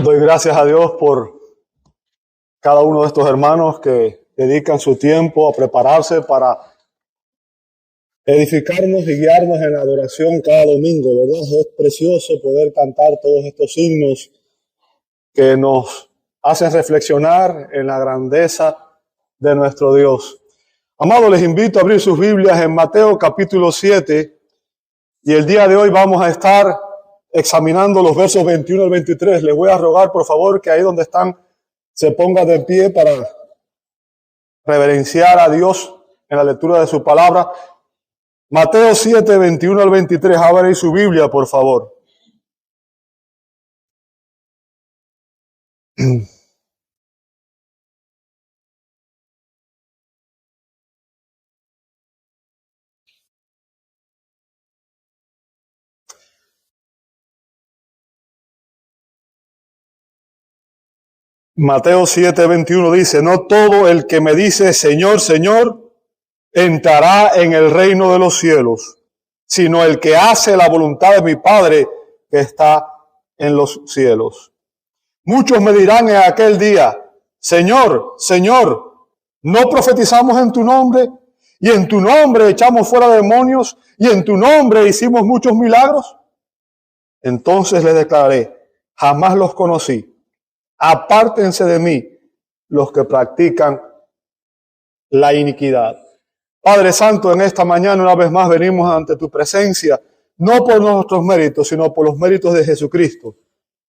Doy gracias a Dios por cada uno de estos hermanos que dedican su tiempo a prepararse para edificarnos y guiarnos en la adoración cada domingo, ¿verdad? Es precioso poder cantar todos estos himnos que nos hacen reflexionar en la grandeza de nuestro Dios. Amados, les invito a abrir sus Biblias en Mateo capítulo 7 y el día de hoy vamos a estar examinando los versos 21 al 23. Les voy a rogar, por favor, que ahí donde están se pongan de pie para reverenciar a Dios en la lectura de su palabra. Mateo 7, 21 al 23. Abran su Biblia, por favor. Mateo 7, 21 dice: no todo el que me dice Señor, Señor, entrará en el reino de los cielos, sino el que hace la voluntad de mi Padre que está en los cielos. Muchos me dirán en aquel día: Señor, Señor, ¿no profetizamos en tu nombre? Y en tu nombre echamos fuera demonios, y en tu nombre hicimos muchos milagros. Entonces les declararé: jamás los conocí. Apártense de mí los que practican la iniquidad. Padre Santo, en esta mañana una vez más venimos ante tu presencia, no por nuestros méritos, sino por los méritos de Jesucristo,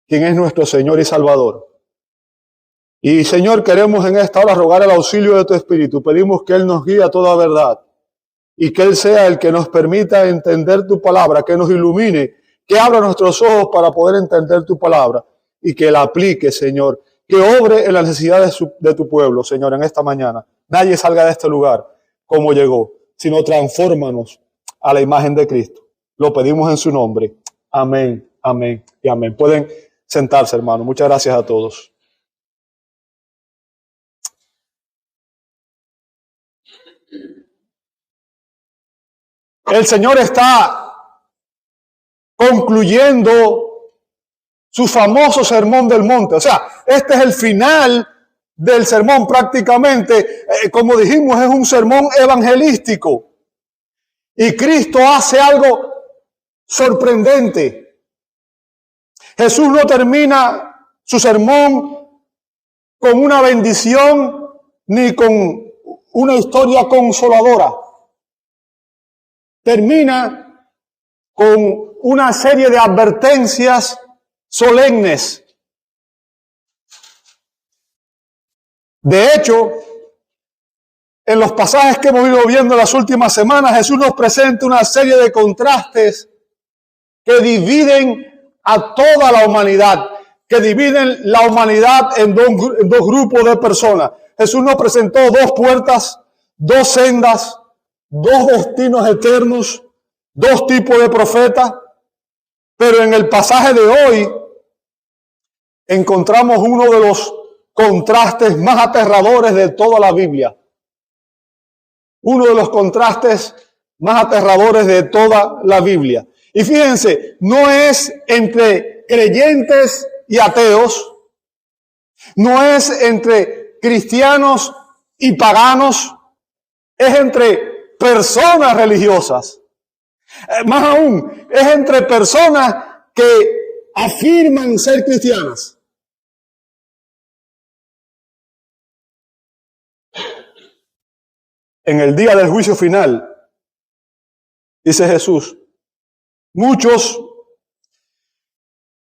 quien es nuestro Señor y Salvador. Y Señor, queremos en esta hora rogar el auxilio de tu Espíritu. Pedimos que Él nos guíe a toda verdad y que Él sea el que nos permita entender tu palabra, que nos ilumine, que abra nuestros ojos para poder entender tu palabra y que la aplique, Señor, que obre en las necesidades de tu pueblo, Señor, en esta mañana. Nadie salga de este lugar como llegó, sino transfórmanos a la imagen de Cristo. Lo pedimos en su nombre. Amén, amén y amén. Pueden sentarse, hermano. Muchas gracias a todos. El Señor está concluyendo su famoso sermón del monte. O sea, este es el final del sermón prácticamente. Como dijimos, es un sermón evangelístico. Y Cristo hace algo sorprendente. Jesús no termina su sermón con una bendición ni con una historia consoladora. Termina con una serie de advertencias solemnes. De hecho, en los pasajes que hemos ido viendo las últimas semanas, Jesús nos presenta una serie de contrastes que dividen a toda la humanidad, que dividen la humanidad en dos grupos de personas. Jesús nos presentó dos puertas, dos sendas, dos destinos eternos, dos tipos de profetas. Pero en el pasaje de hoy encontramos uno de los contrastes más aterradores de toda la Biblia. Uno de los contrastes más aterradores de toda la Biblia. Y fíjense, no es entre creyentes y ateos, no es entre cristianos y paganos, es entre personas religiosas. Más aún, es entre personas que afirman ser cristianas. En el día del juicio final, dice Jesús, muchos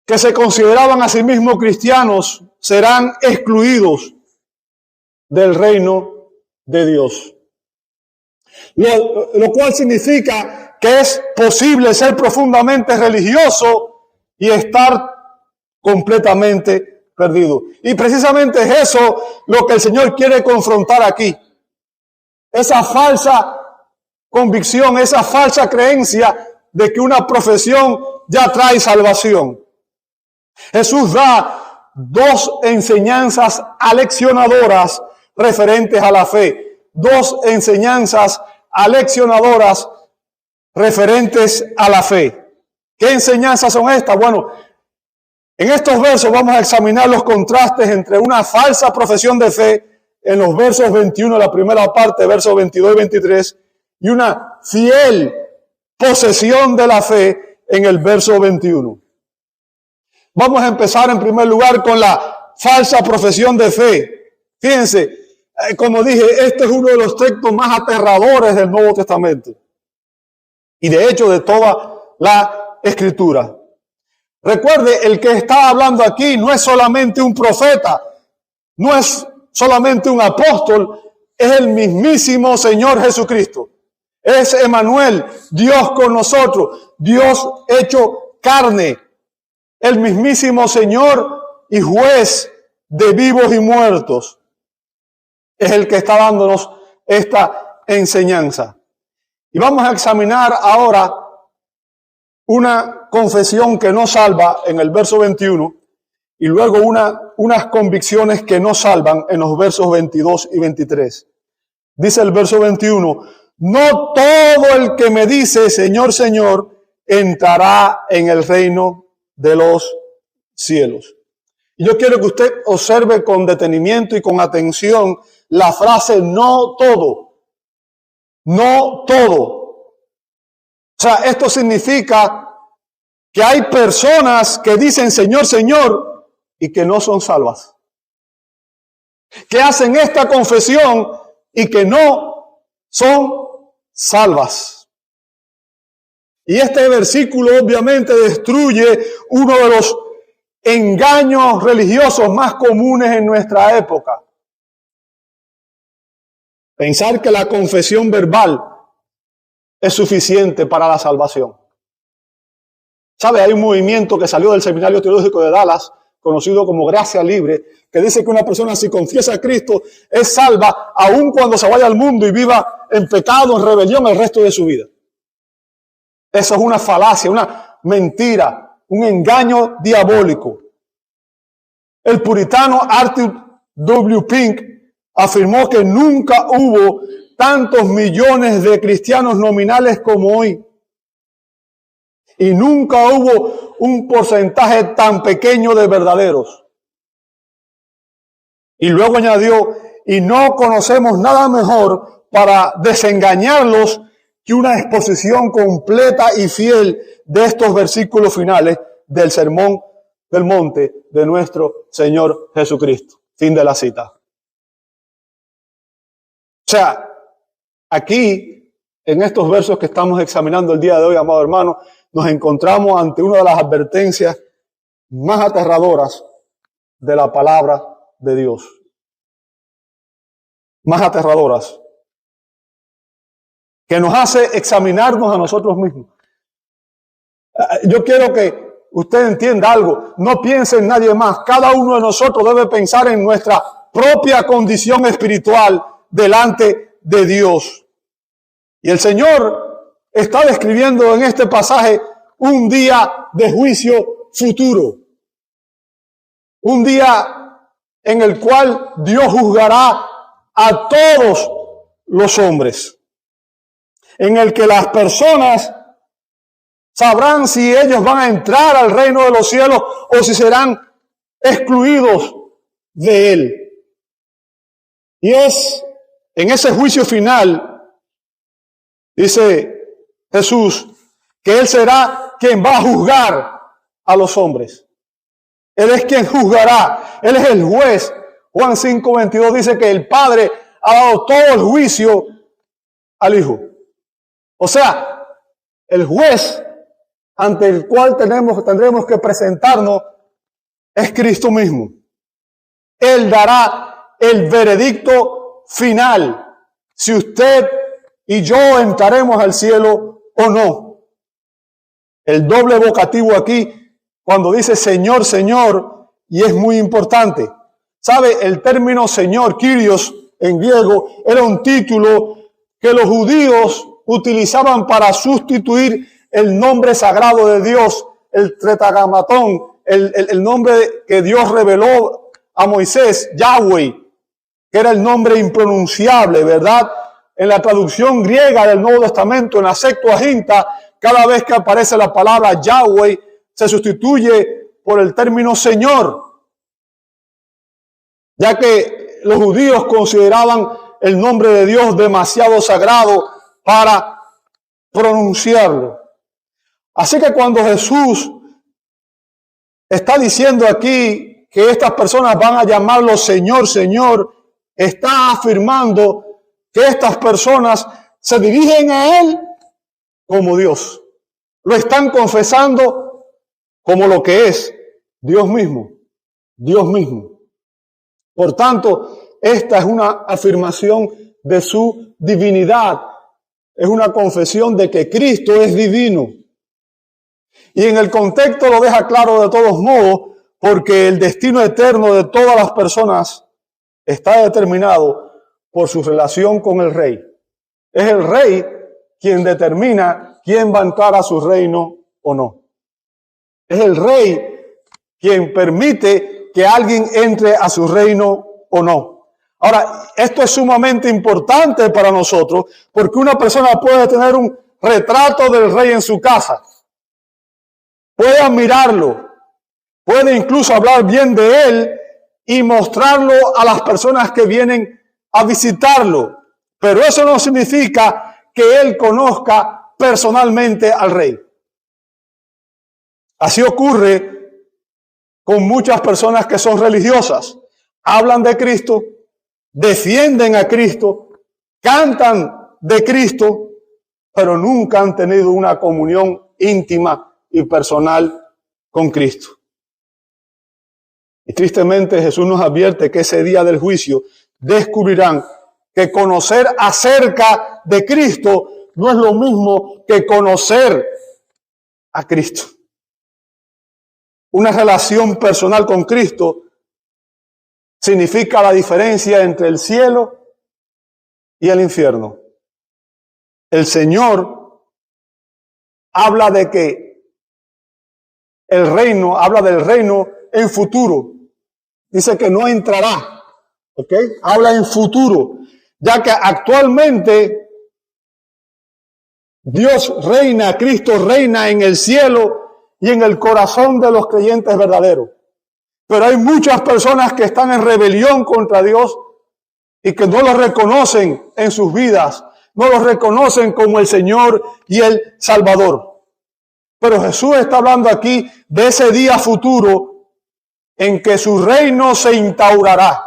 que se consideraban a sí mismos cristianos serán excluidos del reino de Dios. Lo cual significa que es posible ser profundamente religioso y estar completamente perdido. Y precisamente es eso lo que el Señor quiere confrontar aquí. Esa falsa convicción, esa falsa creencia de que una profesión ya trae salvación. Jesús da dos enseñanzas aleccionadoras referentes a la fe. Dos enseñanzas aleccionadoras referentes a la fe. ¿Qué enseñanzas son estas? Bueno, En estos versos vamos a examinar los contrastes entre una falsa profesión de fe en los versos 21, la primera parte, versos 22 y 23, y una fiel posesión de la fe en el verso 21. Vamos a empezar en primer lugar con la falsa profesión de fe. Fíjense, como dije, este es uno de los textos más aterradores del Nuevo Testamento y de hecho de toda la Escritura. Recuerde, el que está hablando aquí no es solamente un profeta, no es solamente un apóstol, es el mismísimo Señor Jesucristo. Es Emmanuel, Dios con nosotros, Dios hecho carne, el mismísimo Señor y juez de vivos y muertos. Es el que está dándonos esta enseñanza. Y vamos a examinar ahora una confesión que no salva en el verso 21 y luego unas convicciones que no salvan en los versos 22 y 23. Dice el verso 21, no todo el que me dice Señor, Señor, entrará en el reino de los cielos. Y yo quiero que usted observe con detenimiento y con atención la frase no todo. No todo. O sea, esto significa que hay personas que dicen Señor, Señor y que no son salvas. Que hacen esta confesión y que no son salvas. Y este versículo obviamente destruye uno de los engaños religiosos más comunes en nuestra época. Pensar que la confesión verbal es suficiente para la salvación. ¿Sabe? Hay un movimiento que salió del Seminario Teológico de Dallas, conocido como Gracia Libre, que dice que una persona si confiesa a Cristo es salva aun cuando se vaya al mundo y viva en pecado, en rebelión el resto de su vida. Eso es una falacia, una mentira, un engaño diabólico. El puritano Arthur W. Pink afirmó que nunca hubo tantos millones de cristianos nominales como hoy. Y nunca hubo un porcentaje tan pequeño de verdaderos. Y luego añadió, y no conocemos nada mejor para desengañarlos que una exposición completa y fiel de estos versículos finales del Sermón del Monte de nuestro Señor Jesucristo. Fin de la cita. O sea, aquí, en estos versos que estamos examinando el día de hoy, amado hermano, nos encontramos ante una de las advertencias más aterradoras de la palabra de Dios. Más aterradoras. Que nos hace examinarnos a nosotros mismos. Yo quiero que usted entienda algo. No piense en nadie más. Cada uno de nosotros debe pensar en nuestra propia condición espiritual delante de Dios. Y el Señor está describiendo en este pasaje un día de juicio futuro. Un día en el cual Dios juzgará a todos los hombres. En el que las personas sabrán si ellos van a entrar al reino de los cielos o si serán excluidos de él. Y es en ese juicio final, dice Jesús, que Él será quien va a juzgar a los hombres. Él es quien juzgará. Él es el juez. Juan 5:22 dice que el Padre ha dado todo el juicio al Hijo. O sea, el juez ante el cual tendremos que presentarnos es Cristo mismo. Él dará el veredicto final, si usted y yo entraremos al cielo o no. El doble vocativo aquí, cuando dice Señor, Señor, y es muy importante. ¿Sabe? El término Señor, Kyrios, en griego, era un título que los judíos utilizaban para sustituir el nombre sagrado de Dios, el Tetragrammatón, el nombre que Dios reveló a Moisés, Yahweh, que era el nombre impronunciable, ¿verdad? En la traducción griega del Nuevo Testamento, en la Septuaginta, cada vez que aparece la palabra Yahweh, se sustituye por el término Señor, ya que los judíos consideraban el nombre de Dios demasiado sagrado para pronunciarlo. Así que cuando Jesús está diciendo aquí que estas personas van a llamarlo Señor, Señor, está afirmando que estas personas se dirigen a Él como Dios. Lo están confesando como lo que es Dios mismo. Dios mismo. Por tanto, esta es una afirmación de su divinidad. Es una confesión de que Cristo es divino. Y en el contexto lo deja claro de todos modos, porque el destino eterno de todas las personas está determinado por su relación con el Rey. Es el Rey quien determina quién va a entrar a su reino o no. Es el Rey quien permite que alguien entre a su reino o no. Ahora, esto es sumamente importante para nosotros, porque una persona puede tener un retrato del Rey en su casa. Puede admirarlo, puede incluso hablar bien de él y mostrarlo a las personas que vienen a visitarlo. Pero eso no significa que él conozca personalmente al Rey. Así ocurre con muchas personas que son religiosas. Hablan de Cristo, defienden a Cristo, cantan de Cristo, pero nunca han tenido una comunión íntima y personal con Cristo. Y tristemente Jesús nos advierte que ese día del juicio descubrirán que conocer acerca de Cristo no es lo mismo que conocer a Cristo. Una relación personal con Cristo significa la diferencia entre el cielo y el infierno. El Señor habla de que habla del reino en futuro. Dice que no entrará. ¿Ok? Habla en futuro. Ya que actualmente Dios reina, Cristo reina en el cielo y en el corazón de los creyentes verdaderos. Pero hay muchas personas que están en rebelión contra Dios y que no lo reconocen en sus vidas. No lo reconocen como el Señor y el Salvador. Pero Jesús está hablando aquí de ese día futuro en que su reino se instaurará.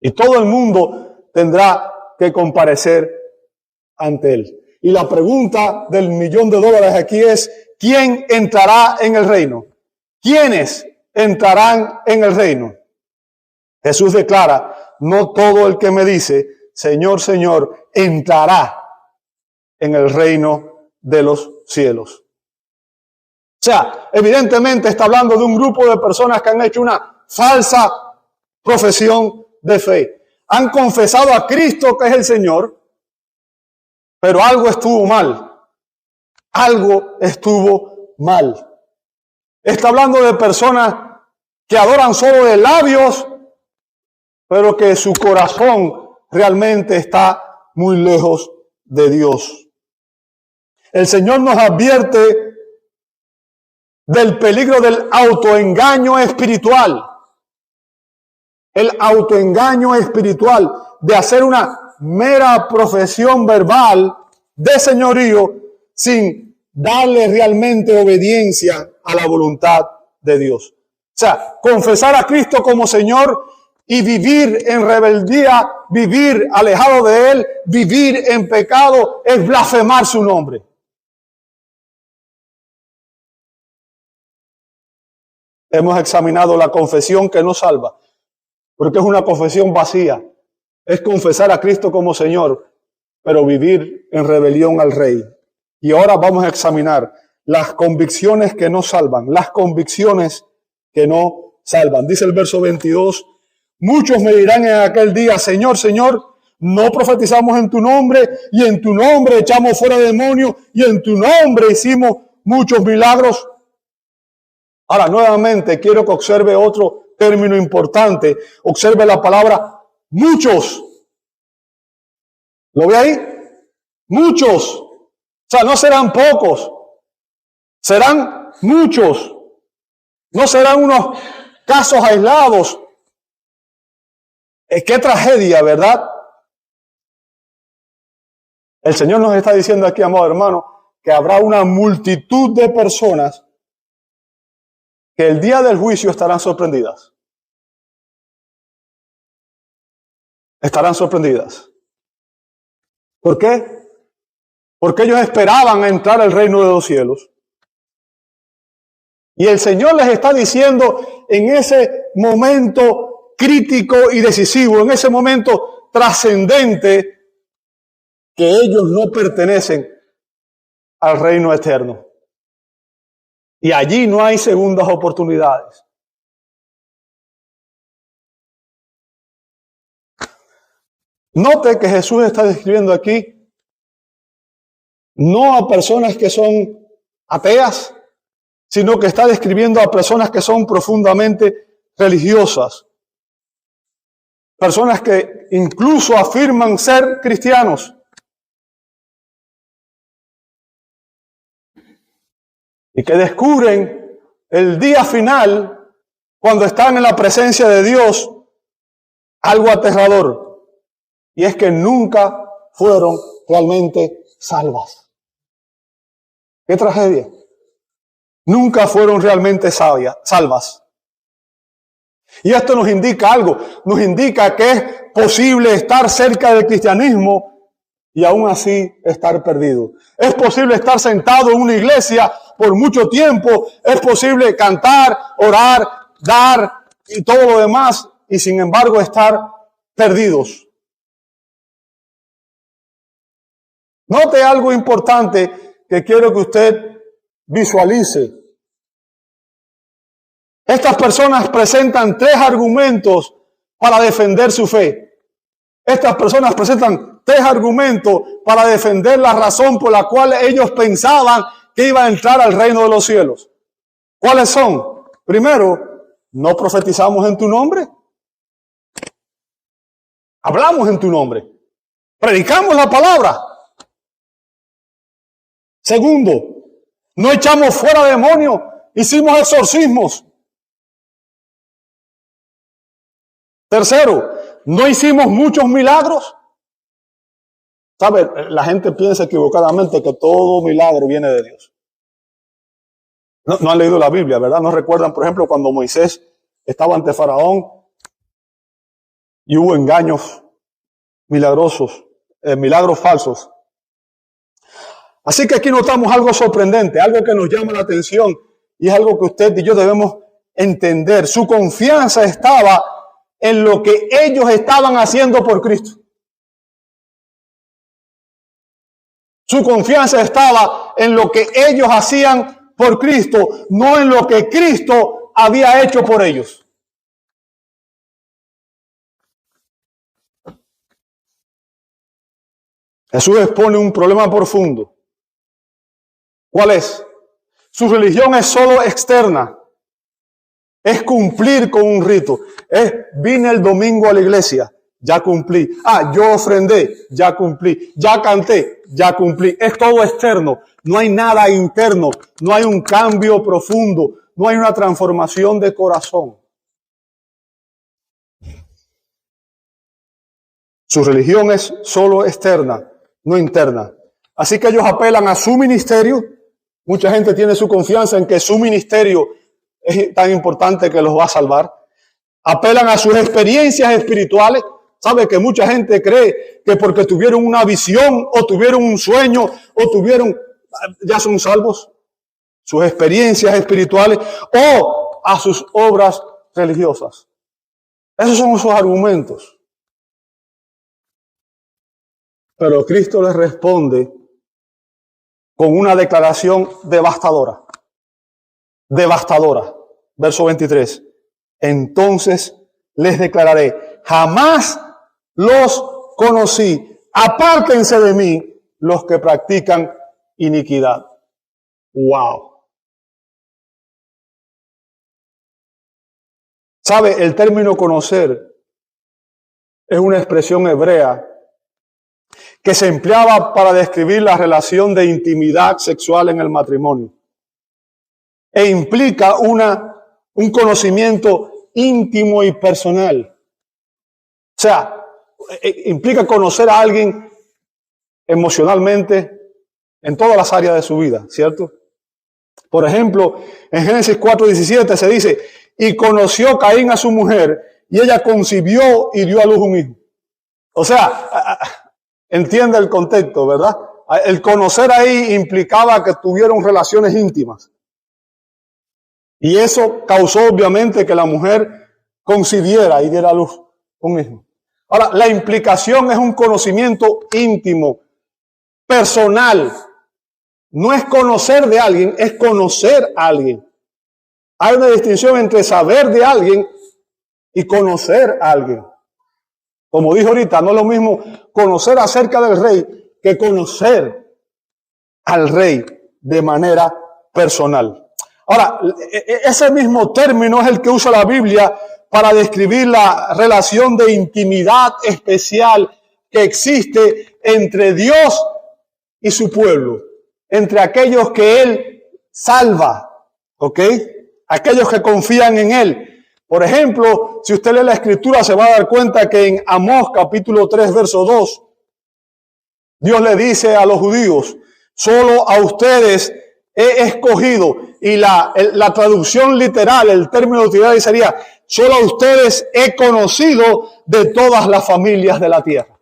Y todo el mundo tendrá que comparecer ante Él. Y la pregunta del $1.000.000 aquí es, ¿quién entrará en el reino? ¿Quiénes entrarán en el reino? Jesús declara, no todo el que me dice, Señor, Señor, entrará en el reino de los cielos. O sea, evidentemente está hablando de un grupo de personas que han hecho una falsa profesión de fe. Han confesado a Cristo que es el Señor, pero algo estuvo mal. Algo estuvo mal. Está hablando de personas que adoran solo de labios, pero que su corazón realmente está muy lejos de Dios. El Señor nos advierte del peligro del autoengaño espiritual. El autoengaño espiritual de hacer una mera profesión verbal de señorío sin darle realmente obediencia a la voluntad de Dios. O sea, confesar a Cristo como Señor y vivir en rebeldía, vivir alejado de Él, vivir en pecado, es blasfemar su nombre. Hemos examinado la confesión que no salva, porque es una confesión vacía. Es confesar a Cristo como Señor, pero vivir en rebelión al Rey. Y ahora vamos a examinar las convicciones que no salvan, las convicciones que no salvan. Dice el verso 22, muchos me dirán en aquel día, Señor, Señor, no profetizamos en tu nombre, y en tu nombre echamos fuera demonios, y en tu nombre hicimos muchos milagros. Ahora, nuevamente, quiero que observe otro término importante. Observe la palabra muchos. ¿Lo ve ahí? Muchos. O sea, no serán pocos. Serán muchos. No serán unos casos aislados. Qué tragedia, ¿verdad? El Señor nos está diciendo aquí, amado hermano, que habrá una multitud de personas que el día del juicio estarán sorprendidas. Estarán sorprendidas. ¿Por qué? Porque ellos esperaban entrar al reino de los cielos. Y el Señor les está diciendo en ese momento crítico y decisivo, en ese momento trascendente, que ellos no pertenecen al reino eterno. Y allí no hay segundas oportunidades. Note que Jesús está describiendo aquí no a personas que son ateas, sino que está describiendo a personas que son profundamente religiosas. Personas que incluso afirman ser cristianos. Y que descubren el día final, cuando están en la presencia de Dios, algo aterrador. Y es que nunca fueron realmente salvas. ¡Qué tragedia! Nunca fueron realmente salvas. Y esto nos indica algo. Nos indica que es posible estar cerca del cristianismo y aún así estar perdido. Es posible estar sentado en una iglesia por mucho tiempo. Es posible cantar, orar, dar y todo lo demás y sin embargo estar perdidos. Note algo importante que quiero que usted visualice. Estas personas presentan 3 argumentos para defender su fe. Estas personas presentan 3 argumentos para defender la razón por la cual ellos pensaban que iba a entrar al reino de los cielos. ¿Cuáles son? Primero, no profetizamos en tu nombre. Hablamos en tu nombre. Predicamos la palabra. Segundo, no echamos fuera demonios, hicimos exorcismos. Tercero, no hicimos muchos milagros. ¿Sabe? La gente piensa equivocadamente que todo milagro viene de Dios. No han leído la Biblia, ¿verdad? No recuerdan, por ejemplo, cuando Moisés estaba ante Faraón y hubo engaños milagrosos, milagros falsos. Así que aquí notamos algo sorprendente, algo que nos llama la atención y es algo que usted y yo debemos entender. Su confianza estaba en lo que ellos estaban haciendo por Cristo. Su confianza estaba en lo que ellos hacían por Cristo, no en lo que Cristo había hecho por ellos. Jesús expone un problema profundo. ¿Cuál es? Su religión es solo externa. Es cumplir con un rito. Vine el domingo a la iglesia, ya cumplí. Yo ofrendé, ya cumplí. Ya canté, ya cumplí. Es todo externo. No hay nada interno. No hay un cambio profundo. No hay una transformación de corazón. Su religión es solo externa, no interna. Así que ellos apelan a su ministerio. Mucha gente tiene su confianza en que su ministerio es tan importante que los va a salvar. Apelan a sus experiencias espirituales. ¿Sabe que mucha gente cree que porque tuvieron una visión o tuvieron un sueño o ya son salvos? Sus experiencias espirituales o a sus obras religiosas. Esos son sus argumentos. Pero Cristo les responde con una declaración devastadora. Devastadora. Verso 23. Entonces les declararé, jamás los conocí. Apártense de mí los que practican iniquidad. ¡Wow! ¿Sabe? El término conocer es una expresión hebrea que se empleaba para describir la relación de intimidad sexual en el matrimonio. e implica un conocimiento íntimo y personal. O sea, implica conocer a alguien emocionalmente en todas las áreas de su vida, ¿cierto? Por ejemplo, en Génesis 4:17 se dice, y conoció Caín a su mujer, y ella concibió y dio a luz un hijo. O sea, entiende el contexto, ¿verdad? El conocer ahí implicaba que tuvieron relaciones íntimas. Y eso causó obviamente que la mujer concibiera y diera a luz un hijo. Ahora, la implicación es un conocimiento íntimo, personal. No es conocer de alguien, es conocer a alguien. Hay una distinción entre saber de alguien y conocer a alguien. Como dije ahorita, no es lo mismo conocer acerca del rey que conocer al rey de manera personal. Ahora, ese mismo término es el que usa la Biblia para describir la relación de intimidad especial que existe entre Dios y su pueblo, entre aquellos que Él salva, ¿ok? Aquellos que confían en Él. Por ejemplo, si usted lee la Escritura se va a dar cuenta que en Amós capítulo 3, verso 2, Dios le dice a los judíos, solo a ustedes he escogido, y la traducción literal, el término literal sería, solo a ustedes he conocido de todas las familias de la tierra.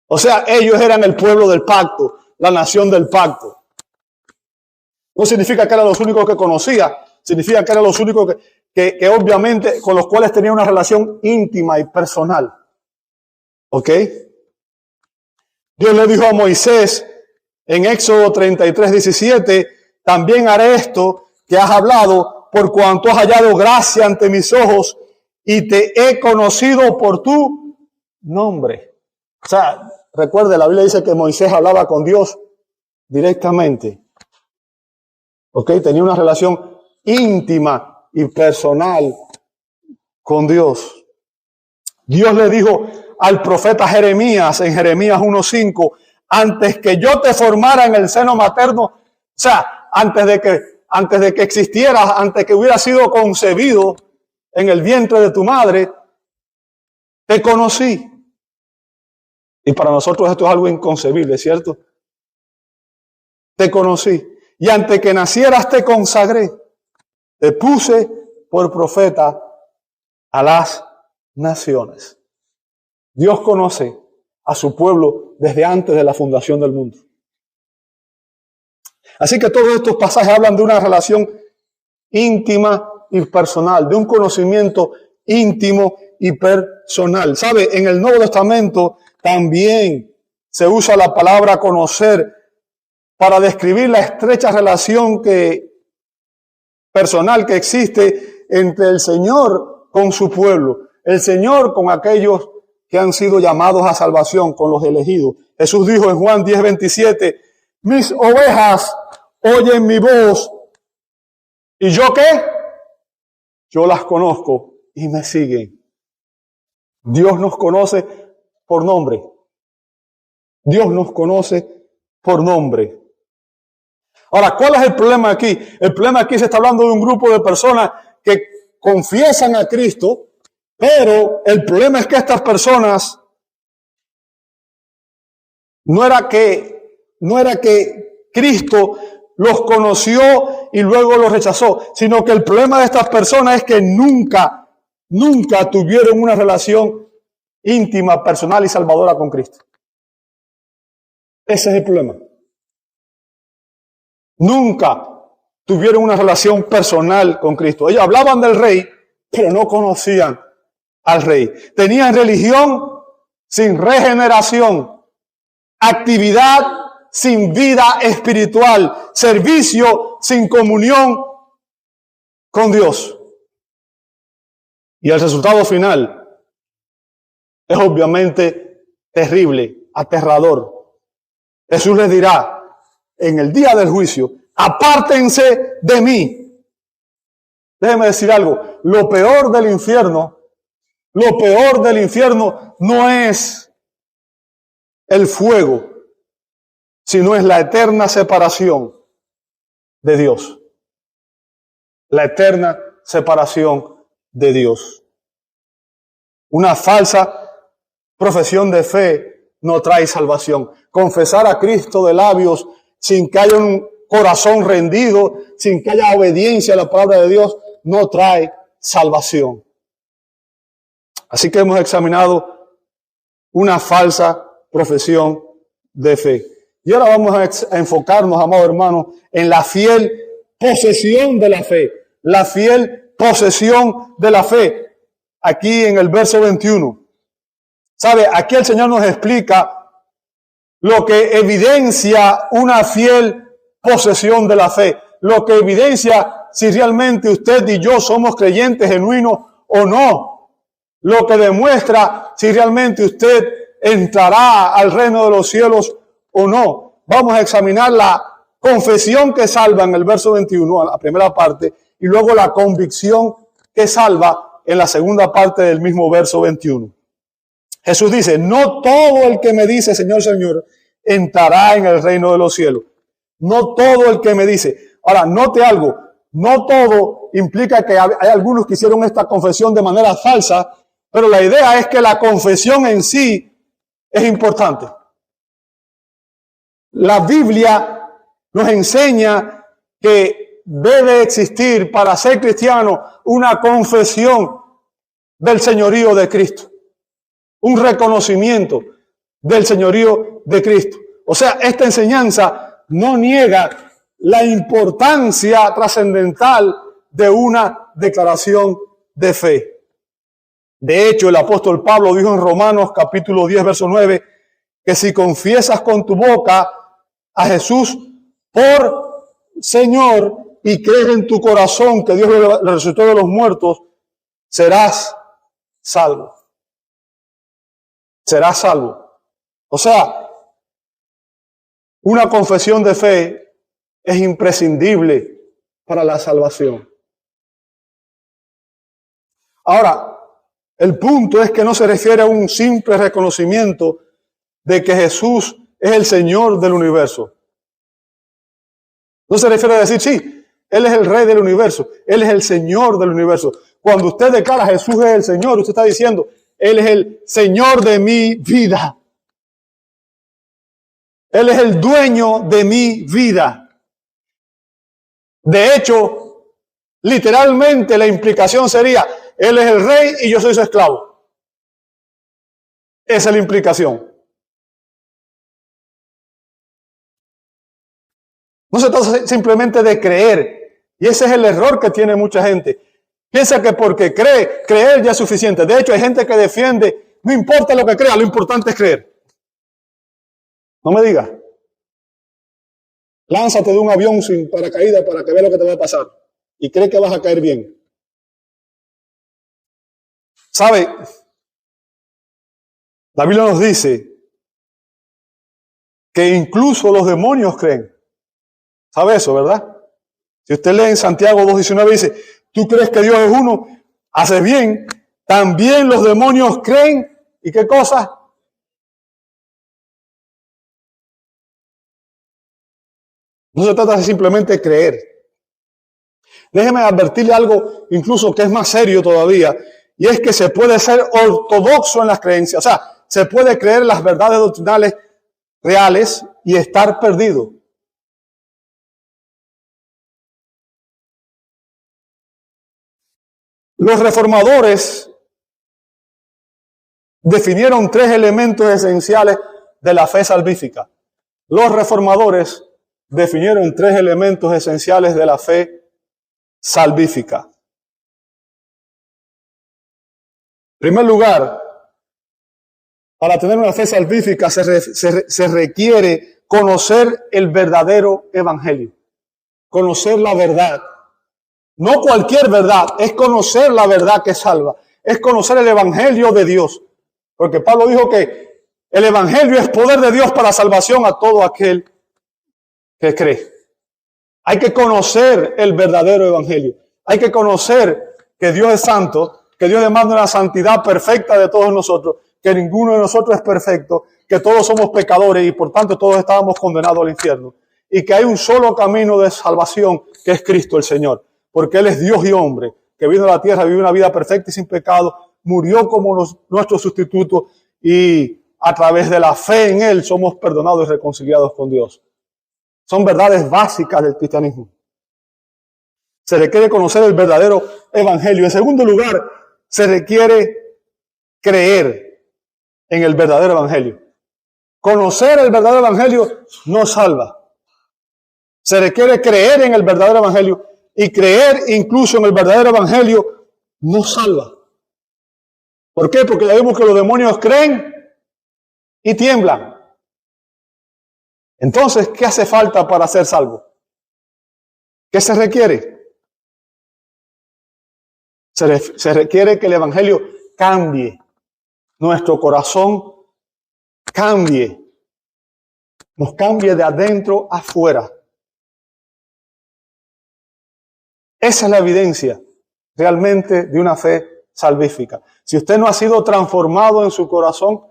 O sea, ellos eran el pueblo del pacto, la nación del pacto. No significa que eran los únicos que conocía, significa que eran los únicos que obviamente con los cuales tenía una relación íntima y personal. ¿Ok? Dios le dijo a Moisés en Éxodo 33:17, también haré esto que has hablado, por cuanto has hallado gracia ante mis ojos y te he conocido por tu nombre. O sea, recuerde, la Biblia dice que Moisés hablaba con Dios directamente. ¿Ok? Tenía una relación íntima y personal con Dios. Dios le dijo al profeta Jeremías en Jeremías 1:5, antes que yo te formara en el seno materno, o sea, antes de que existieras, antes que hubiera sido concebido en el vientre de tu madre, te conocí. Y para nosotros esto es algo inconcebible, ¿cierto? Te conocí. Y antes que nacieras te consagré. Te puse por profeta a las naciones. Dios conoce a su pueblo desde antes de la fundación del mundo. Así que todos estos pasajes hablan de una relación íntima y personal, de un conocimiento íntimo y personal. ¿Sabe? En el Nuevo Testamento también se usa la palabra conocer para describir la estrecha relación personal que existe entre el Señor con su pueblo, el Señor con aquellos que han sido llamados a salvación, con los elegidos. Jesús dijo en Juan 10:27, mis ovejas oyen mi voz, ¿y yo qué? Yo las conozco y me siguen. Dios nos conoce por nombre. Dios nos conoce por nombre. Ahora, ¿cuál es el problema aquí? El problema aquí se está hablando de un grupo de personas que confiesan a Cristo, pero el problema es que estas personas no era que Cristo los conoció y luego los rechazó, sino que el problema de estas personas es que nunca tuvieron una relación íntima, personal y salvadora con Cristo. Ese es el problema. Nunca tuvieron una relación personal con Cristo. Ellos hablaban del Rey, pero no conocían al Rey. Tenían religión sin regeneración, actividad sin vida espiritual, servicio sin comunión con Dios. Y el resultado final es obviamente terrible, aterrador. Jesús les dirá en el día del juicio, apártense de mí. Déjeme decir algo, lo peor del infierno no es el fuego, sino es la eterna separación de Dios. la eterna separación de Dios. Una falsa profesión de fe no trae salvación. Confesar a Cristo de labios sin que haya un corazón rendido, sin que haya obediencia a la palabra de Dios, no trae salvación. Así que hemos examinado una falsa profesión de fe. Y ahora vamos a enfocarnos, amados hermanos, en la fiel posesión de la fe. La fiel posesión de la fe. Aquí en el verso 21. ¿Sabe? Aquí el Señor nos explica lo que evidencia una fiel posesión de la fe. Lo que evidencia si realmente usted y yo somos creyentes genuinos o no. Lo que demuestra si realmente usted entrará al reino de los cielos o no. Vamos a examinar la confesión que salva en el verso 21, la primera parte, y luego la convicción que salva en la segunda parte del mismo verso 21. Jesús dice, no todo el que me dice Señor, Señor, entrará en el reino de los cielos. No todo el que me dice. Ahora, note algo, no todo implica que hay algunos que hicieron esta confesión de manera falsa, pero la idea es que la confesión en sí es importante. La Biblia nos enseña que debe existir para ser cristiano una confesión del señorío de Cristo. Un reconocimiento del señorío de Cristo. O sea, esta enseñanza no niega la importancia trascendental de una declaración de fe. De hecho, el apóstol Pablo dijo en Romanos capítulo 10, verso 9, que si confiesas con tu boca a Jesús por Señor y crees en tu corazón que Dios le resucitó de los muertos, serás salvo. Serás salvo. O sea, una confesión de fe es imprescindible para la salvación. Ahora, el punto es que no se refiere a un simple reconocimiento de que Jesús es el Señor del universo. No se refiere a decir, sí, Él es el Rey del universo, Él es el Señor del universo. Cuando usted declara Jesús es el Señor, usted está diciendo, Él es el Señor de mi vida. Él es el dueño de mi vida. De hecho, literalmente la implicación sería, Él es el rey y yo soy su esclavo. Esa es la implicación. No se trata simplemente de creer. Y ese es el error que tiene mucha gente. Piensa que porque creer ya es suficiente. De hecho, hay gente que defiende, no importa lo que crea, lo importante es creer. No me digas. Lánzate de un avión sin paracaídas para que veas lo que te va a pasar. Y cree que vas a caer bien. ¿Sabe? La Biblia nos dice que incluso los demonios creen. ¿Sabe eso, verdad? Si usted lee en Santiago 2:19 dice, tú crees que Dios es uno, haces bien. También los demonios creen. ¿Y qué cosa? No se trata de simplemente creer. Déjeme advertirle algo incluso que es más serio todavía. Y es que se puede ser ortodoxo en las creencias. O sea, se puede creer las verdades doctrinales reales y estar perdido. Los reformadores definieron 3 elementos esenciales de la fe salvífica. Los reformadores definieron 3 elementos esenciales de la fe salvífica. En primer lugar, para tener una fe salvífica se requiere conocer el verdadero evangelio. Conocer la verdad. No cualquier verdad, es conocer la verdad que salva. Es conocer el evangelio de Dios. Porque Pablo dijo que el evangelio es poder de Dios para salvación a todo aquel que cree. Hay que conocer el verdadero evangelio. Hay que conocer que Dios es santo, que Dios demanda una santidad perfecta de todos nosotros, que ninguno de nosotros es perfecto, que todos somos pecadores y por tanto todos estábamos condenados al infierno. Y que hay un solo camino de salvación que es Cristo el Señor. porque Él es Dios y hombre, que vino a la tierra, vivió una vida perfecta y sin pecado, murió como nuestro sustituto y a través de la fe en Él somos perdonados y reconciliados con Dios. Son verdades básicas del cristianismo. Se requiere conocer el verdadero evangelio. En segundo lugar, se requiere creer en el verdadero evangelio. Conocer el verdadero evangelio no salva. Se requiere creer en el verdadero evangelio, y creer incluso en el verdadero evangelio no salva. ¿Por qué? Porque ya vimos que los demonios creen y tiemblan. Entonces, ¿qué hace falta para ser salvo? ¿Qué se requiere? Se requiere que el evangelio cambie. Nuestro corazón cambie. Nos cambie de adentro afuera. Esa es la evidencia realmente de una fe salvífica. Si usted no ha sido transformado en su corazón,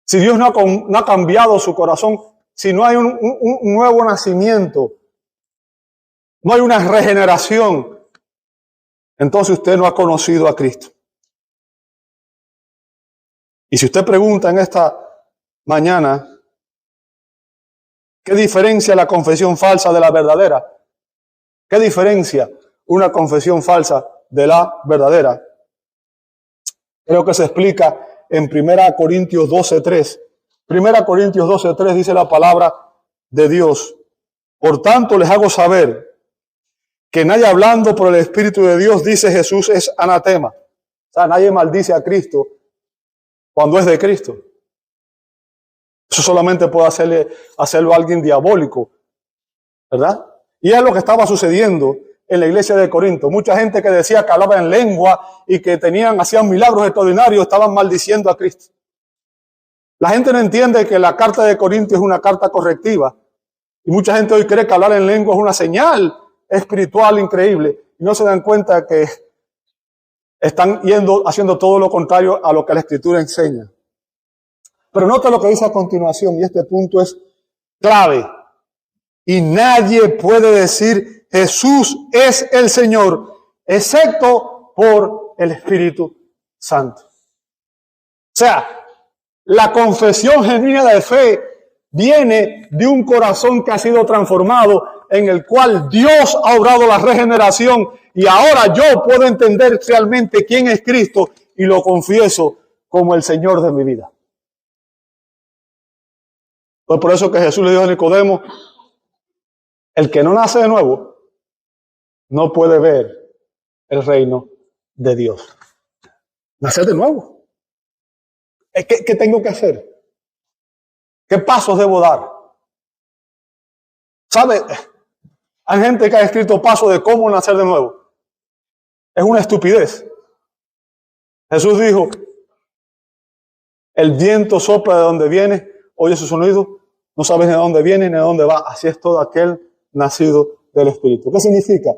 si Dios no ha cambiado su corazón, si no hay un nuevo nacimiento, no hay una regeneración, entonces usted no ha conocido a Cristo. Y si usted pregunta en esta mañana, ¿qué diferencia la confesión falsa de la verdadera? ¿Qué diferencia una confesión falsa de la verdadera? Creo que se explica en 1 Corintios 12:3. 1 Corintios 12:3 dice la palabra de Dios. Por tanto, les hago saber que nadie hablando por el Espíritu de Dios, dice Jesús, es anatema. O sea, nadie maldice a Cristo cuando es de Cristo. Eso solamente puede hacerlo a alguien diabólico, ¿verdad? Y es lo que estaba sucediendo en la iglesia de Corinto. Mucha gente que decía que hablaba en lengua y que hacían milagros extraordinarios, estaban maldiciendo a Cristo. La gente no entiende que la carta de Corinto es una carta correctiva. Y mucha gente hoy cree que hablar en lengua es una señal espiritual increíble. Y no se dan cuenta que están haciendo todo lo contrario a lo que la Escritura enseña. Pero nota lo que dice a continuación, y este punto es clave. Y nadie puede decir Jesús es el Señor, excepto por el Espíritu Santo. O sea, la confesión genuina de fe viene de un corazón que ha sido transformado, en el cual Dios ha obrado la regeneración, y ahora yo puedo entender realmente quién es Cristo y lo confieso como el Señor de mi vida. Pues por eso que Jesús le dijo a Nicodemo, el que no nace de nuevo no puede ver el reino de Dios. Nacer de nuevo. ¿Qué tengo que hacer? ¿Qué pasos debo dar? ¿Sabe? Hay gente que ha escrito pasos de cómo nacer de nuevo. Es una estupidez. Jesús dijo, el viento sopla de donde viene, oye su sonido, no sabes de dónde viene ni de dónde va. Así es todo aquel nacido del Espíritu. ¿Qué significa?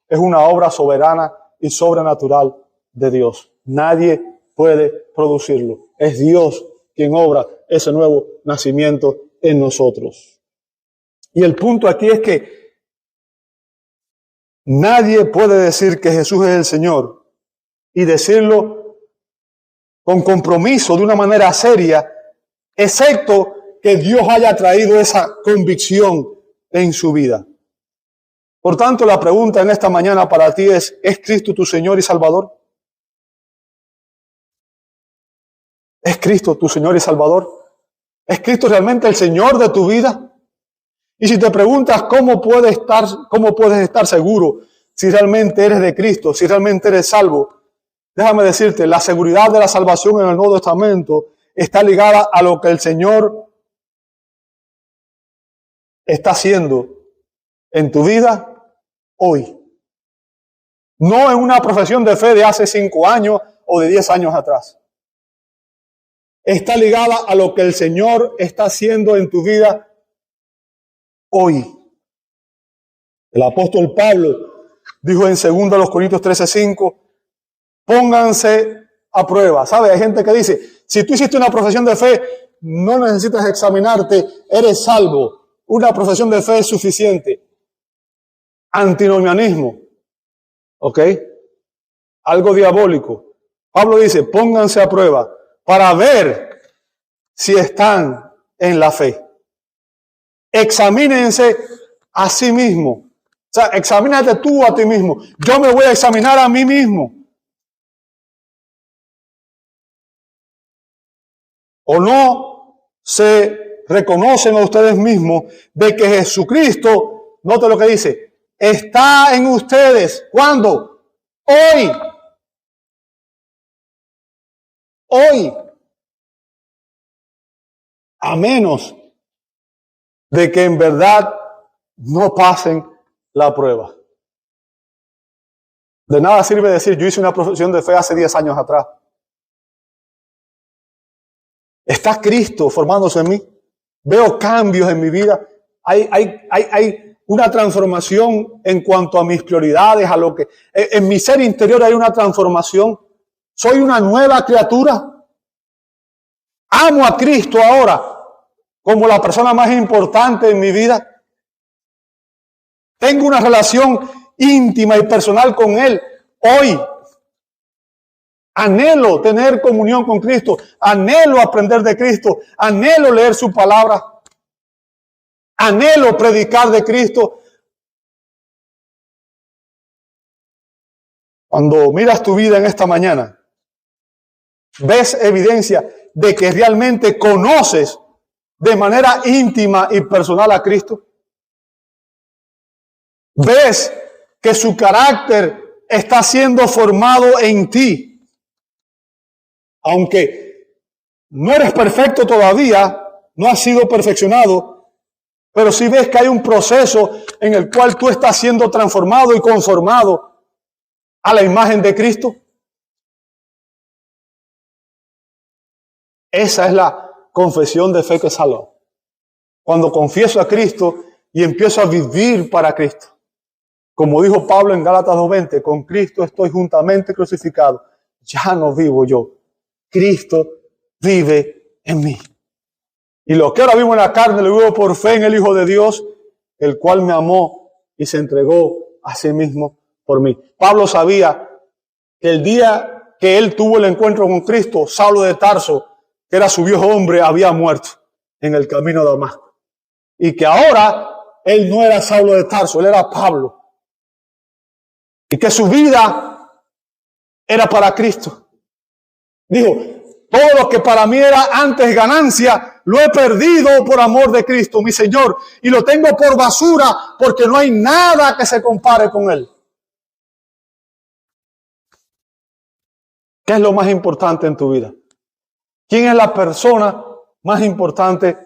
Es una obra soberana y sobrenatural de Dios. Nadie puede producirlo. Es Dios quien obra ese nuevo nacimiento en nosotros. Y el punto aquí es que nadie puede decir que Jesús es el Señor y decirlo con compromiso, de una manera seria, excepto que Dios haya traído esa convicción en su vida. Por tanto, la pregunta en esta mañana para ti ¿es Cristo tu Señor y Salvador? ¿Es Cristo tu Señor y Salvador? ¿Es Cristo realmente el Señor de tu vida? Y si te preguntas cómo puedes estar seguro si realmente eres de Cristo, si realmente eres salvo, déjame decirte, la seguridad de la salvación en el Nuevo Testamento está ligada a lo que el Señor está haciendo en tu vida hoy. No en una profesión de fe de hace 5 años o de 10 años atrás. Está ligada a lo que el Señor está haciendo en tu vida hoy. El apóstol Pablo dijo en 2 Corintios 13:5, pónganse a prueba. ¿Sabe? Hay gente que dice, si tú hiciste una profesión de fe, no necesitas examinarte, eres salvo. Una profesión de fe es suficiente. Antinomianismo. ¿Ok? Algo diabólico. Pablo dice, pónganse a prueba para ver si están en la fe. Examínense a sí mismo. O sea, examínate tú a ti mismo. Yo me voy a examinar a mí mismo. ¿O no se reconocen a ustedes mismos de que Jesucristo, note lo que dice, está en ustedes? ¿Cuándo? Hoy. Hoy. A menos de que en verdad no pasen la prueba. De nada sirve decir, yo hice una profesión de fe hace 10 años atrás. ¿Está Cristo formándose en mí? Veo cambios en mi vida. Hay una transformación en cuanto a mis prioridades, a lo que en mi ser interior hay una transformación. Soy una nueva criatura. Amo a Cristo ahora como la persona más importante en mi vida. Tengo una relación íntima y personal con Él hoy. Anhelo tener comunión con Cristo, anhelo aprender de Cristo, anhelo leer su palabra, anhelo predicar de Cristo. Cuando miras tu vida en esta mañana, ves evidencia de que realmente conoces de manera íntima y personal a Cristo. Ves que su carácter está siendo formado en ti. Aunque no eres perfecto todavía, no has sido perfeccionado, pero sí ves que hay un proceso en el cual tú estás siendo transformado y conformado a la imagen de Cristo. Esa es la confesión de fe que salva. Cuando confieso a Cristo y empiezo a vivir para Cristo. Como dijo Pablo en Gálatas 2:20, con Cristo estoy juntamente crucificado. Ya no vivo yo. Cristo vive en mí. Y lo que ahora vivo en la carne, lo vivo por fe en el Hijo de Dios, el cual me amó y se entregó a sí mismo por mí. Pablo sabía que el día que él tuvo el encuentro con Cristo, Saulo de Tarso, que era su viejo hombre, había muerto en el camino de Damasco. Y que ahora él no era Saulo de Tarso, él era Pablo. Y que su vida era para Cristo. Dijo, todo lo que para mí era antes ganancia, lo he perdido por amor de Cristo, mi Señor. Y lo tengo por basura porque no hay nada que se compare con Él. ¿Qué es lo más importante en tu vida? ¿Quién es la persona más importante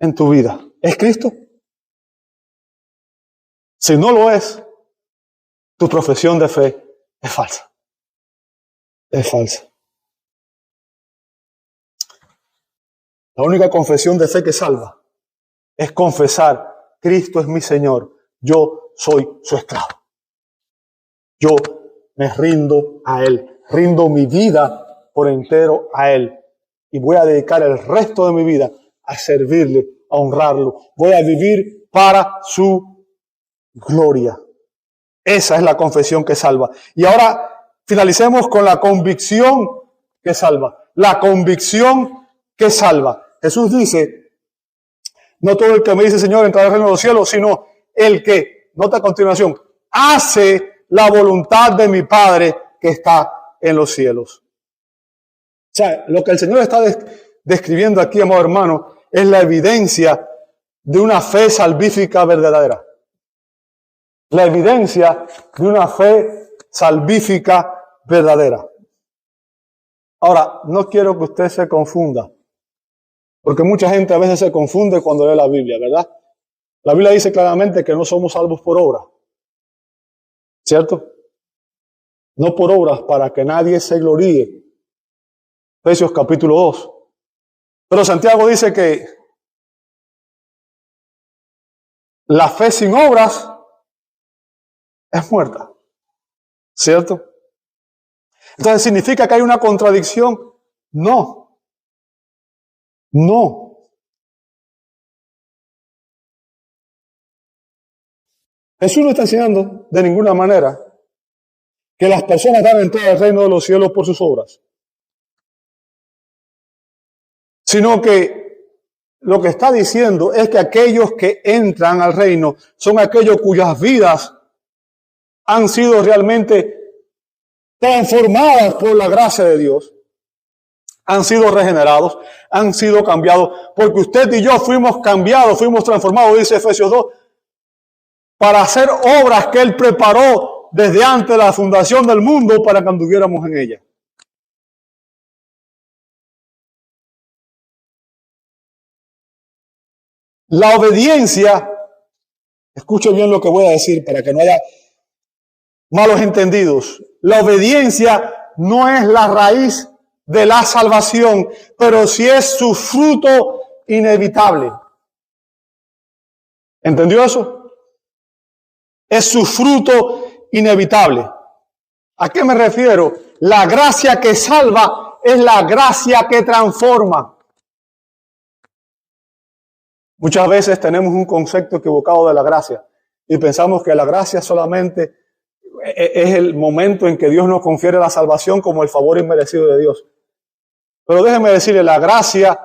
en tu vida? ¿Es Cristo? Si no lo es, tu profesión de fe es falsa. Es falsa. La única confesión de fe que salva es confesar, Cristo es mi Señor, yo soy su esclavo. Yo me rindo a Él, rindo mi vida por entero a Él y voy a dedicar el resto de mi vida a servirle, a honrarlo. Voy a vivir para su gloria. Esa es la confesión que salva. Y ahora finalicemos con la convicción que salva. La convicción que salva. Jesús dice, no todo el que me dice Señor entrará al reino de los cielos, sino el que, nota a continuación, hace la voluntad de mi Padre que está en los cielos. O sea, lo que el Señor está describiendo aquí, amado hermano, es la evidencia de una fe salvífica verdadera. La evidencia de una fe salvífica verdadera. Ahora, no quiero que usted se confunda. Porque mucha gente a veces se confunde cuando lee la Biblia, ¿verdad? La Biblia dice claramente que no somos salvos por obra. ¿Cierto? No por obras para que nadie se gloríe. Efesios capítulo 2. Pero Santiago dice que la fe sin obras es muerta. ¿Cierto? Entonces, ¿significa que hay una contradicción? No. No. Jesús no está enseñando de ninguna manera que las personas van a entrar al reino de los cielos por sus obras, sino que lo que está diciendo es que aquellos que entran al reino son aquellos cuyas vidas han sido realmente transformadas por la gracia de Dios, han sido regenerados, han sido cambiados, porque usted y yo fuimos cambiados, fuimos transformados, dice Efesios 2, para hacer obras que Él preparó desde antes de la fundación del mundo para que anduviéramos en ella. La obediencia, escuche bien lo que voy a decir para que no haya malos entendidos. La obediencia no es la raíz de la salvación, pero sí es su fruto inevitable. ¿Entendió eso? Es su fruto inevitable. ¿A qué me refiero? La gracia que salva es la gracia que transforma. Muchas veces tenemos un concepto equivocado de la gracia y pensamos que la gracia solamente es el momento en que Dios nos confiere la salvación como el favor inmerecido de Dios. Pero déjeme decirle, la gracia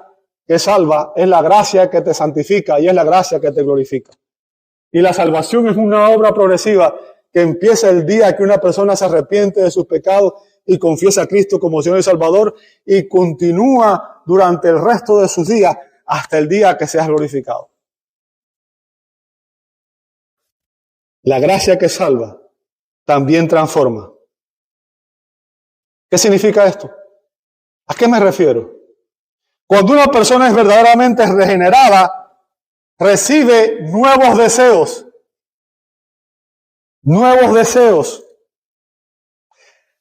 que salva es la gracia que te santifica y es la gracia que te glorifica. Y la salvación es una obra progresiva que empieza el día que una persona se arrepiente de sus pecados y confiesa a Cristo como Señor y Salvador y continúa durante el resto de sus días hasta el día que seas glorificado. La gracia que salva también transforma. ¿Qué significa esto? ¿A qué me refiero? Cuando una persona es verdaderamente regenerada, recibe nuevos deseos,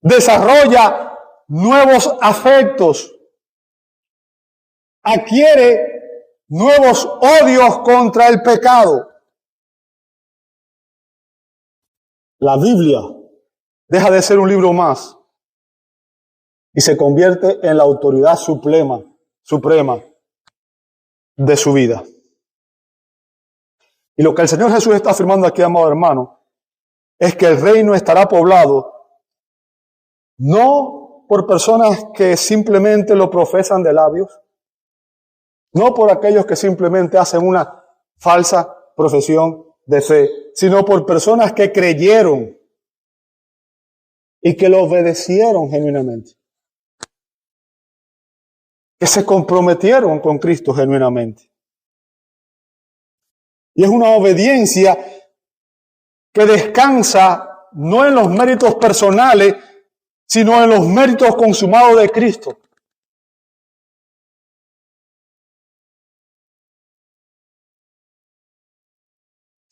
desarrolla nuevos afectos, adquiere nuevos odios contra el pecado. La Biblia deja de ser un libro más y se convierte en la autoridad suprema de su vida. Y lo que el Señor Jesús está afirmando aquí, amado hermano, es que el reino estará poblado no por personas que simplemente lo profesan de labios, no por aquellos que simplemente hacen una falsa profesión de fe, sino por personas que creyeron y que lo obedecieron genuinamente, que se comprometieron con Cristo genuinamente. Y es una obediencia que descansa no en los méritos personales, sino en los méritos consumados de Cristo.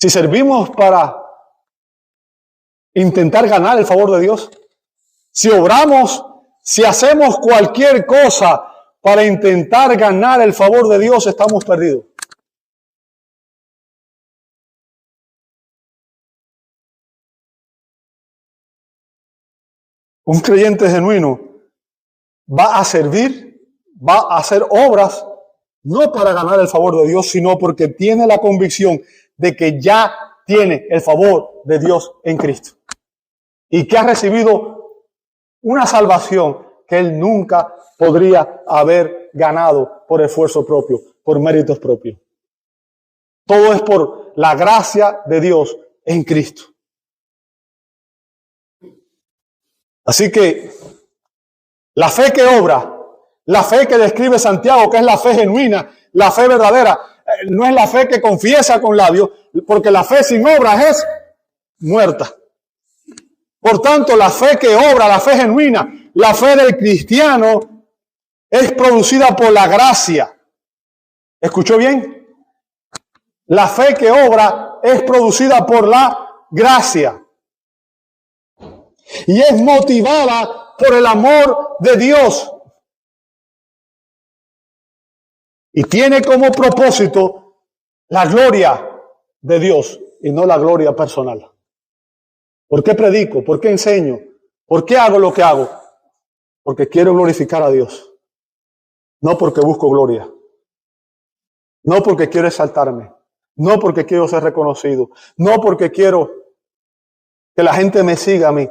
Si servimos para intentar ganar el favor de Dios, si obramos, si hacemos cualquier cosa para intentar ganar el favor de Dios, estamos perdidos. Un creyente genuino va a servir, va a hacer obras, no para ganar el favor de Dios, sino porque tiene la convicción de que ya tiene el favor de Dios en Cristo. Y que ha recibido una salvación que él nunca podría haber ganado por esfuerzo propio, por méritos propios. Todo es por la gracia de Dios en Cristo. Así que la fe que obra, la fe que describe Santiago, que es la fe genuina, la fe verdadera, no es la fe que confiesa con labios, porque la fe sin obras es muerta. Por tanto, la fe que obra, la fe genuina, la fe del cristiano es producida por la gracia. ¿Escuchó bien? La fe que obra es producida por la gracia. Y es motivada por el amor de Dios. Y tiene como propósito la gloria de Dios y no la gloria personal. ¿Por qué predico? ¿Por qué enseño? ¿Por qué hago lo que hago? Porque quiero glorificar a Dios. No porque busco gloria. No porque quiero exaltarme. No porque quiero ser reconocido. No porque quiero que la gente me siga a mí.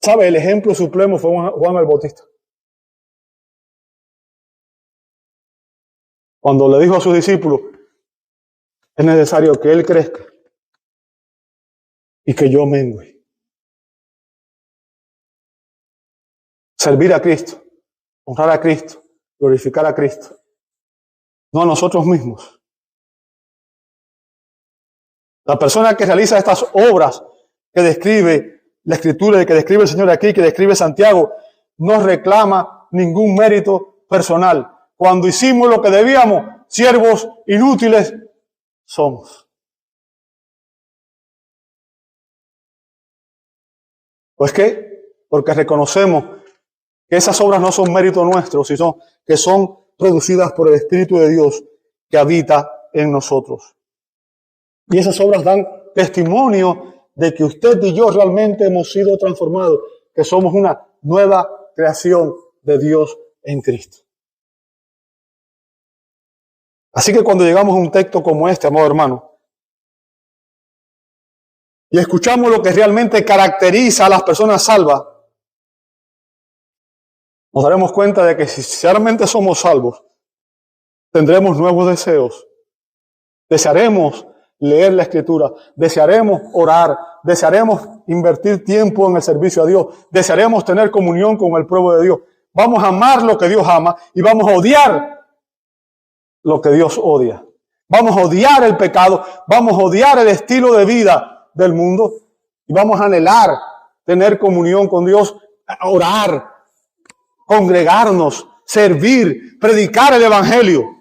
¿Sabe? El ejemplo supremo fue Juan el Bautista. Cuando le dijo a sus discípulos, es necesario que Él crezca y que yo mengüe. Servir a Cristo, honrar a Cristo, glorificar a Cristo, no a nosotros mismos. La persona que realiza estas obras que describe la Escritura, que describe el Señor aquí, que describe Santiago, no reclama ningún mérito personal. Cuando hicimos lo que debíamos, siervos inútiles somos. Pues ¿qué? Porque reconocemos que esas obras no son mérito nuestro, sino que son producidas por el Espíritu de Dios que habita en nosotros. Y esas obras dan testimonio de que usted y yo realmente hemos sido transformados, que somos una nueva creación de Dios en Cristo. Así que cuando llegamos a un texto como este, amado hermano, y escuchamos lo que realmente caracteriza a las personas salvas, nos daremos cuenta de que si realmente somos salvos, tendremos nuevos deseos. Desearemos leer la Escritura, desearemos orar, desearemos invertir tiempo en el servicio a Dios, desearemos tener comunión con el pueblo de Dios. Vamos a amar lo que Dios ama y vamos a odiar lo que Dios odia. Vamos a odiar el pecado, vamos a odiar el estilo de vida del mundo y vamos a anhelar tener comunión con Dios, orar, congregarnos, servir, predicar el Evangelio.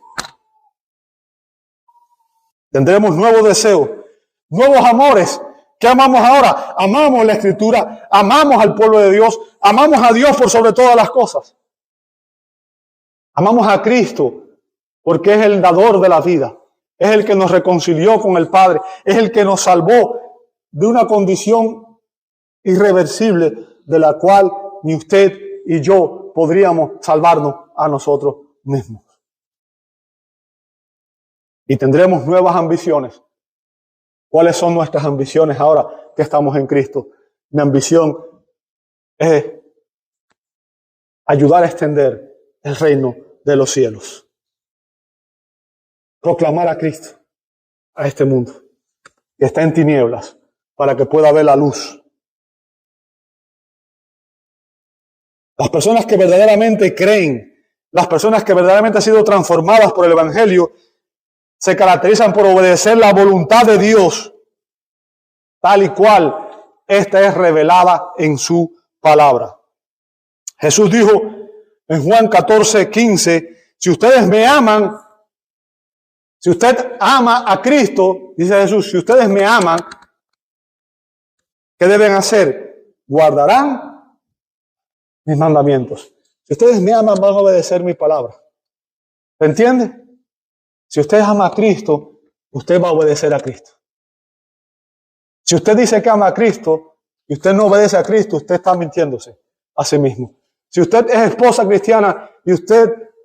Tendremos nuevos deseos, nuevos amores. ¿Qué amamos ahora? Amamos la Escritura, amamos al pueblo de Dios, amamos a Dios por sobre todas las cosas. Amamos a Cristo porque es el dador de la vida, es el que nos reconcilió con el Padre, es el que nos salvó de una condición irreversible de la cual ni usted y yo podríamos salvarnos a nosotros mismos. Y tendremos nuevas ambiciones. ¿Cuáles son nuestras ambiciones ahora que estamos en Cristo? Mi ambición es ayudar a extender el reino de los cielos. Proclamar a Cristo a este mundo que está en tinieblas para que pueda ver la luz. Las personas que verdaderamente creen, las personas que verdaderamente han sido transformadas por el Evangelio, se caracterizan por obedecer la voluntad de Dios, tal y cual esta es revelada en su palabra. Jesús dijo en Juan 14:15, si ustedes me aman, si usted ama a Cristo, dice Jesús, si ustedes me aman, ¿qué deben hacer? Guardarán mis mandamientos. Si ustedes me aman, van a obedecer mi palabra. ¿Se entiende? Si usted ama a Cristo, usted va a obedecer a Cristo. Si usted dice que ama a Cristo y usted no obedece a Cristo, usted está mintiéndose a sí mismo. Si usted es esposa cristiana y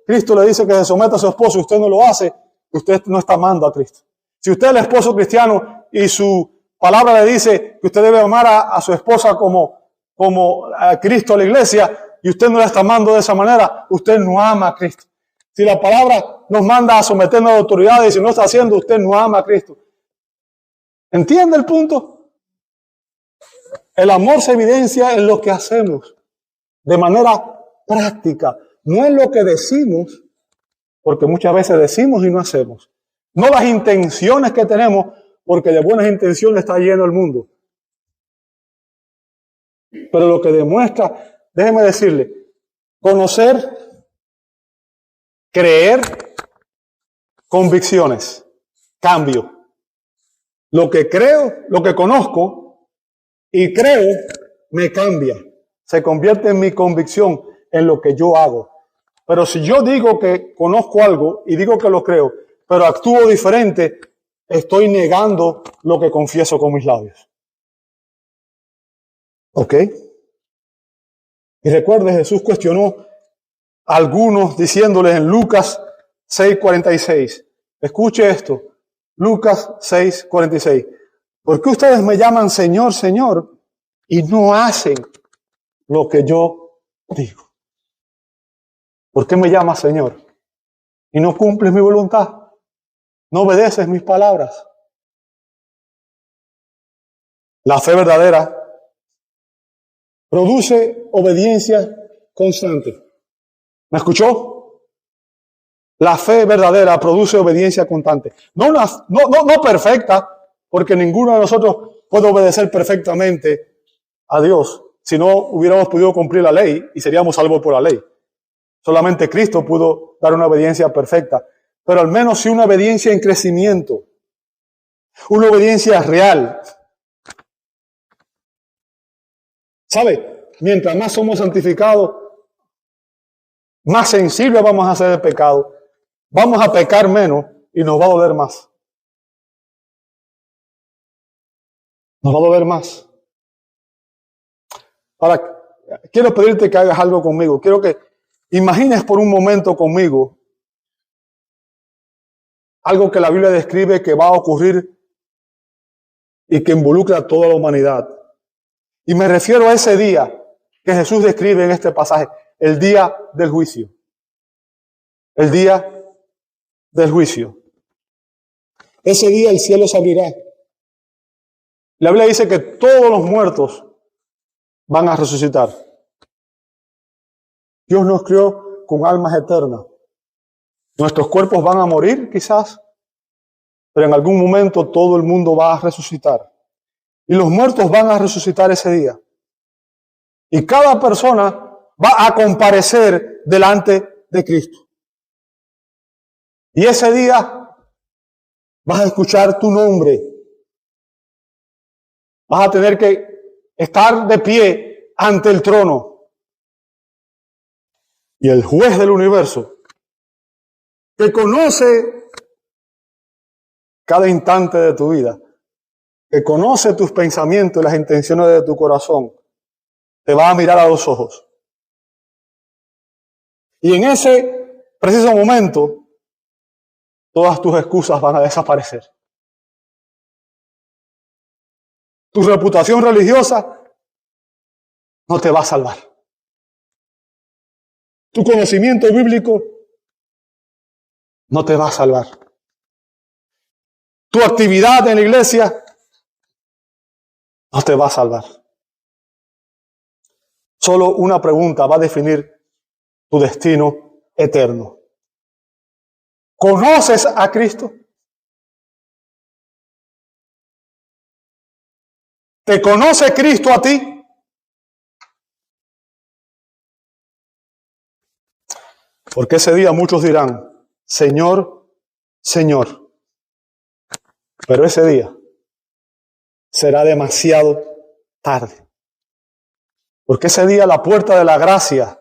Cristo le dice que se someta a su esposo y usted no lo hace, usted no está amando a Cristo. Si usted es el esposo cristiano y su palabra le dice que usted debe amar a su esposa como a Cristo a la iglesia y usted no la está amando de esa manera, usted no ama a Cristo. Si la palabra nos manda a someternos a autoridades y si no está haciendo, usted no ama a Cristo. ¿Entiende el punto? El amor se evidencia en lo que hacemos de manera práctica, no en lo que decimos, porque muchas veces decimos y no hacemos. No las intenciones que tenemos, porque de buenas intenciones está lleno el mundo. Pero lo que demuestra, déjeme decirle, conocer, creer, convicciones, cambio. Lo que creo, lo que conozco y creo, me cambia. Se convierte en mi convicción, en lo que yo hago. Pero si yo digo que conozco algo y digo que lo creo, pero actúo diferente, estoy negando lo que confieso con mis labios. ¿Ok? Y recuerde, Jesús cuestionó a algunos diciéndoles en Lucas 6:46. Escuche esto. Lucas 6:46. ¿Por qué ustedes me llaman Señor, Señor y no hacen lo que yo digo. ¿Por qué me llamas Señor? Y no cumples mi voluntad. No obedeces mis palabras. La fe verdadera produce obediencia constante. ¿Me escuchó? La fe verdadera produce obediencia constante. No perfecta, porque ninguno de nosotros puede obedecer perfectamente a Dios. Si no, hubiéramos podido cumplir la ley y seríamos salvos por la ley. Solamente Cristo pudo dar una obediencia perfecta. Pero al menos sí una obediencia en crecimiento. Una obediencia real. ¿Sabe? Mientras más somos santificados, más sensibles vamos a ser del pecado. Vamos a pecar menos y nos va a doler más. Nos va a doler más. Ahora, quiero pedirte que hagas algo conmigo. Quiero que imagines por un momento conmigo algo que la Biblia describe que va a ocurrir y que involucra a toda la humanidad. Y me refiero a ese día que Jesús describe en este pasaje, el día del juicio. El día del juicio. Ese día el cielo se abrirá. La Biblia dice que todos los muertos van a resucitar. Dios nos creó con almas eternas. Nuestros cuerpos van a morir quizás, pero en algún momento todo el mundo va a resucitar. Y los muertos van a resucitar ese día. Y cada persona va a comparecer delante de Cristo. Y ese día vas a escuchar tu nombre. Vas a tener que estar de pie ante el trono. Y el juez del universo, que conoce cada instante de tu vida, que conoce tus pensamientos y las intenciones de tu corazón, te va a mirar a los ojos. Y en ese preciso momento, todas tus excusas van a desaparecer. Tu reputación religiosa no te va a salvar. Tu conocimiento bíblico no te va a salvar. Tu actividad en la iglesia no te va a salvar. Solo una pregunta va a definir tu destino eterno. ¿Conoces a Cristo? ¿Te conoce Cristo a ti? Porque ese día muchos dirán, Señor, Señor. Pero ese día será demasiado tarde. Porque ese día la puerta de la gracia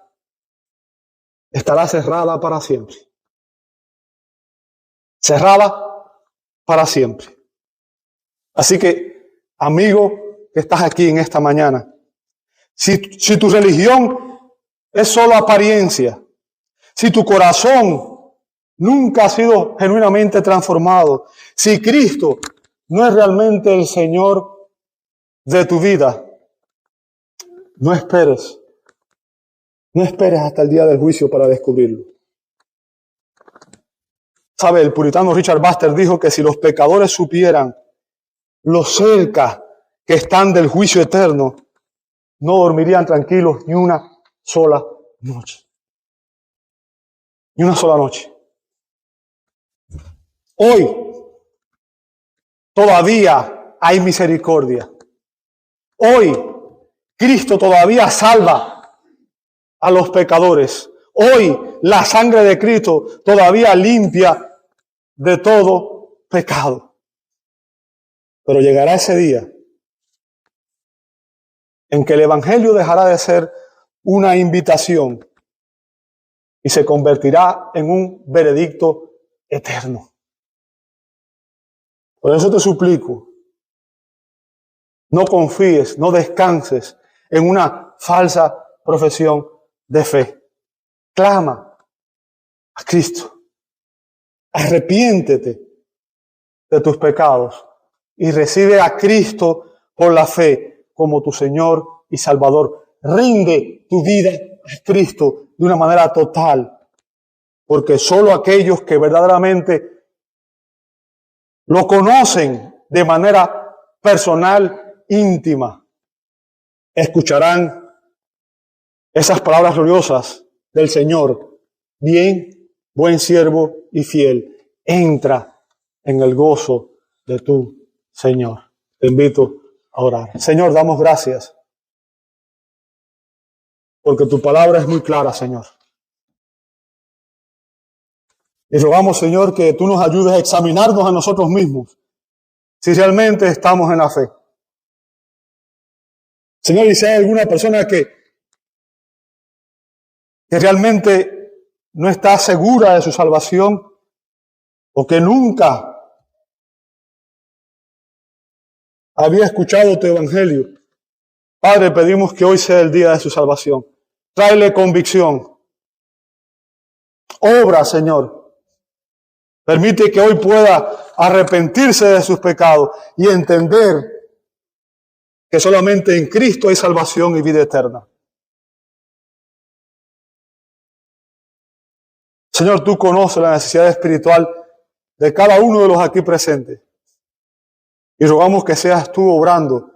estará cerrada para siempre. Cerrada para siempre. Así que, amigo que estás aquí en esta mañana, si tu religión es solo apariencia, si tu corazón nunca ha sido genuinamente transformado, si Cristo no es realmente el Señor de tu vida, no esperes hasta el día del juicio para descubrirlo. ¿Sabe? El puritano Richard Baxter dijo que si los pecadores supieran lo cerca que están del juicio eterno, no dormirían tranquilos ni una sola noche. Ni una sola noche. Hoy todavía hay misericordia. Hoy Cristo todavía salva a los pecadores. Hoy la sangre de Cristo todavía limpia de todo pecado. Pero llegará ese día en que el Evangelio dejará de ser una invitación y se convertirá en un veredicto eterno. Por eso te suplico, no confíes, no descanses en una falsa profesión de fe. Clama a Cristo. Arrepiéntete de tus pecados y recibe a Cristo por la fe como tu Señor y Salvador. rinde tu vida a Cristo de una manera total. Porque solo aquellos que verdaderamente lo conocen de manera personal, íntima, escucharán esas palabras gloriosas del Señor. Bien, buen siervo y fiel, entra en el gozo de tu Señor. Te invito a orar. Señor, damos gracias porque tu palabra es muy clara, Señor. Y rogamos, Señor, que tú nos ayudes a examinarnos a nosotros mismos si realmente estamos en la fe. Señor, y si hay alguna persona que realmente no está segura de su salvación o que nunca había escuchado tu evangelio, Padre, pedimos que hoy sea el día de su salvación. Tráele convicción. Obra, Señor. Permite que hoy pueda arrepentirse de sus pecados y entender que solamente en Cristo hay salvación y vida eterna. Señor, tú conoces la necesidad espiritual de cada uno de los aquí presentes. Y rogamos que seas tú obrando,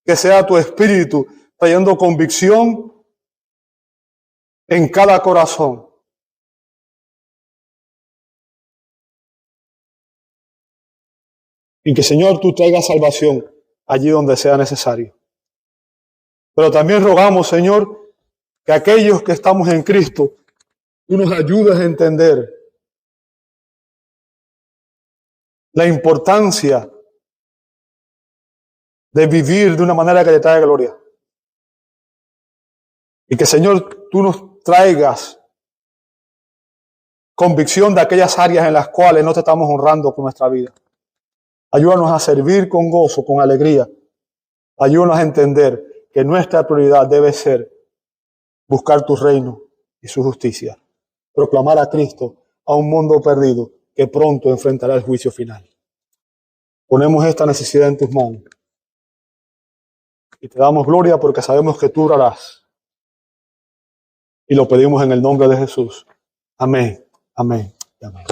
que sea tu Espíritu trayendo convicción en cada corazón. Y que, Señor, tú traigas salvación allí donde sea necesario. Pero también rogamos, Señor, que aquellos que estamos en Cristo, tú nos ayudes a entender la importancia de vivir de una manera que te traiga gloria. Y que, Señor, tú nos traigas convicción de aquellas áreas en las cuales no te estamos honrando con nuestra vida. Ayúdanos a servir con gozo, con alegría. Ayúdanos a entender que nuestra prioridad debe ser buscar tu reino y su justicia. Proclamar a Cristo a un mundo perdido que pronto enfrentará el juicio final. Ponemos esta necesidad en tus manos. Y te damos gloria porque sabemos que tú harás. Y lo pedimos en el nombre de Jesús. Amén, amén, amén.